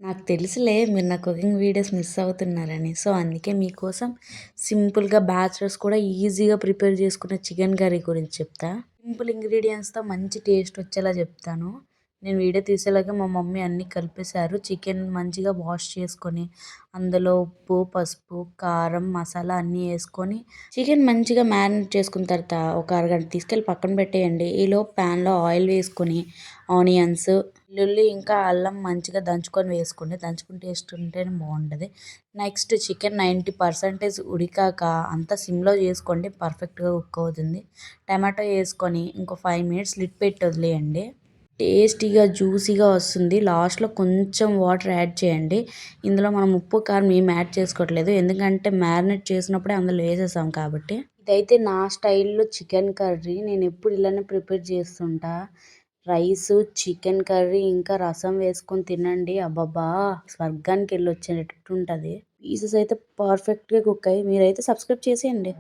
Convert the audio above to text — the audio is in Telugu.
నాకు తెలుసులే మీరు నా కుకింగ్ వీడియోస్ మిస్ అవుతున్నారని. సో, అందుకే మీకోసం సింపుల్‌గా బ్యాచిలర్స్ కూడా ఈజీగా ప్రిపేర్ చేసుకునే చికెన్ కర్రీ గురించి చెప్తా. సింపుల్ ఇంగ్రీడియెంట్స్‌తో మంచి టేస్ట్ వచ్చేలా చెప్తాను. నేను వీడియో తీసేలాగా మా మమ్మీ అన్నీ కలిపేశారు. చికెన్ మంచిగా వాష్ చేసుకొని, అందులో ఉప్పు, పసుపు, కారం, మసాలా అన్నీ యేసుకొని, చికెన్ మంచిగా మ్యారినేట్ చేసుకున్న తర్వాత ఒక అరగంట తీసుకెళ్ళి పక్కన పెట్టేయండి. ఈలోపు ప్యాన్‌లో ఆయిల్ వేసుకొని, ఆనియన్స్, వెల్లుల్లి ఇంకా అల్లం మంచిగా దంచుకొని వేసుకోండి. దంచుకొని టేస్ట్ ఉంటేనే బాగుంటుంది. నెక్స్ట్ చికెన్ 90% ఉడికాక అంతా సిమ్లో చేసుకోండి, పర్ఫెక్ట్గా కుక్ అవుతుంది. టమాటో వేసుకొని ఇంకో 5 మినిట్స్ లిడ్ పెట్టి వదిలేయండి. టేస్టీగా జ్యూసీగా వస్తుంది. లాస్ట్లో కొంచెం వాటర్ యాడ్ చేయండి. ఇందులో మనం ఉప్పు కారం ఏం యాడ్ చేసుకోవట్లేదు, ఎందుకంటే మ్యారినేట్ చేసినప్పుడే అందులో వేసేసాం కాబట్టి. ఇదైతే నా స్టైల్లో చికెన్ కర్రీ. నేను ఎప్పుడు ఇలానే ప్రిపేర్ చేస్తుంటా. రైసు, చికెన్ కర్రీ ఇంకా రసం వేసుకొని తినండి. అబ్బబ్బా! స్వర్గానికి వెళ్ళి వచ్చేటట్టు ఉంటుంది. పీసెస్ అయితే పర్ఫెక్ట్గా కుక్ అయ్యి, మీరైతే సబ్స్క్రైబ్ చేసేయండి.